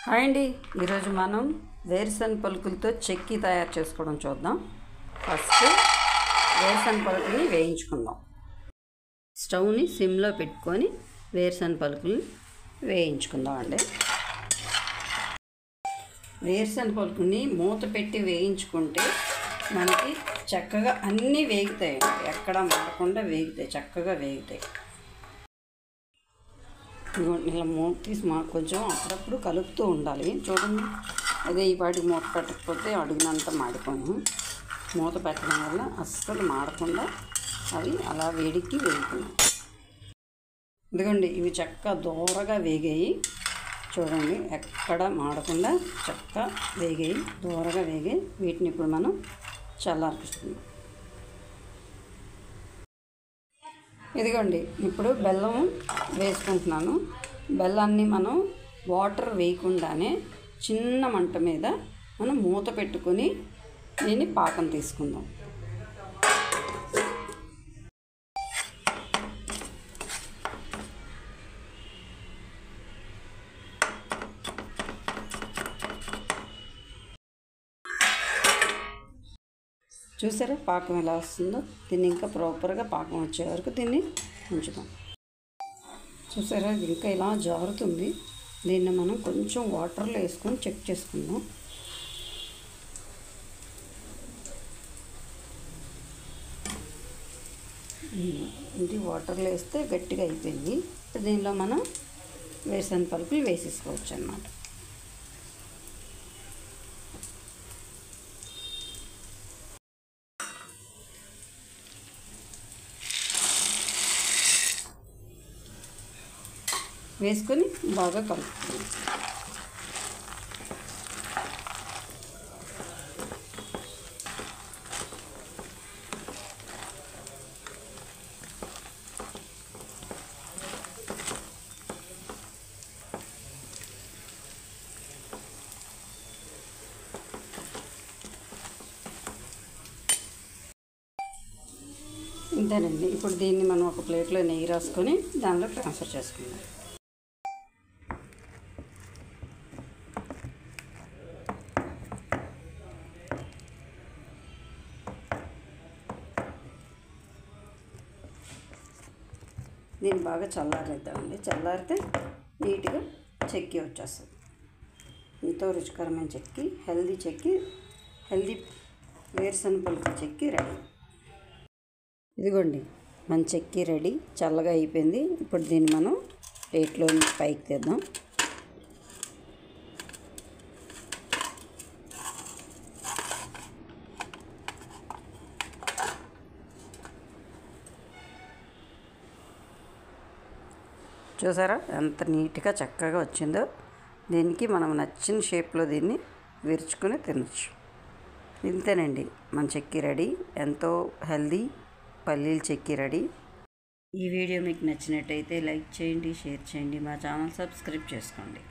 Hi అండి, ఈరోజు మనం వేరుశనగ పలుకులతో చెక్కీ తయారు చేసుకోవడం చూద్దాం. ఫస్ట్ వేరుశనగ పలుకుల్ని వేయించుకుందాం. స్టవ్ని సిమ్లో పెట్టుకొని వేరుశనగ పలుకుల్ని వేయించుకుందాం అండి. వేరుశనగ పలుకుల్ని మూత పెట్టి వేయించుకుంటే మనకి చక్కగా అన్నీ వేగుతాయి, ఎక్కడ మారకుండా వేగుతాయి, చక్కగా వేగుతాయి. ఇలా మూత తీసి కొంచెం అప్పుడప్పుడు కలుపుతూ ఉండాలి. చూడండి, అదే ఈ వాటికి మూత పెట్టకపోతే అడుగునంతా మాడిపోను. మూత పెట్టడం వల్ల అస్సలు మాడకుండా అవి అలా వేడికి వేగుతున్నాయి. ఇదిగోండి, ఇవి చక్కగా దూరగా వేగాయి. చూడండి, ఎక్కడ మాడకుండా చక్కగా వేగాయి, దూరగా వేగాయి. వీటిని ఇప్పుడు మనం చల్లార్పిస్తున్నాం. ఇదిగోండి, ఇప్పుడు బెల్లం వేసుకుంటున్నాను. బెల్లాన్ని మనం వాటర్ వేయకుండానే చిన్న మంట మీద మనం మూత పెట్టుకొని దీన్ని పాకం తీసుకుందాం. చూసారా పాకం ఎలా వస్తుందో? దీన్ని ఇంకా ప్రాపర్గా పాకం వచ్చే వరకు దీన్ని ఉంచుదాం. చూసారా, ఇది ఇంకా ఇలా జారుతుంది. దీన్ని మనం కొంచెం వాటర్లో వేసుకొని చెక్ చేసుకుందాం. ఇది వాటర్లో వేస్తే గట్టిగా అయిపోయింది. ఇప్పుడు దీనిలో మనం వేరుశనగ పలుకులు వేసేసుకోవచ్చు అన్నమాట. వేసుకొని బాగా కలుపుకోవాలి. ఇంతేనండి. ఇప్పుడు దీన్ని మనం ఒక ప్లేట్లో నెయ్యి రాసుకొని దానిలో ట్రాన్స్ఫర్ చేసుకుందాం. దీన్ని బాగా చల్లారేద్దామండి. చల్లారితే నీట్గా చెక్కీ వచ్చేస్తుంది. ఎంతో రుచికరమైన చెక్కీ, హెల్దీ వేరుశనగ పలుకుల చెక్కీ రెడీ. ఇదిగోండి, మన చెక్కీ రెడీ. చల్లగా అయిపోయింది. ఇప్పుడు దీన్ని మనం ప్లేట్లో పైకి తీద్దాం. చూసారా ఎంత నీట్గా చక్కగా వచ్చిందో? దీనికి మనం నచ్చిన షేప్లో దీన్ని విరుచుకొని తినచ్చు. ఇంతేనండి, మన చెక్కీ రెడీ. ఎంతో హెల్దీ పల్లీల చెక్కీ రెడీ. ఈ వీడియో మీకు నచ్చినట్టయితే లైక్ చేయండి, షేర్ చేయండి, మా ఛానల్ సబ్స్క్రైబ్ చేసుకోండి.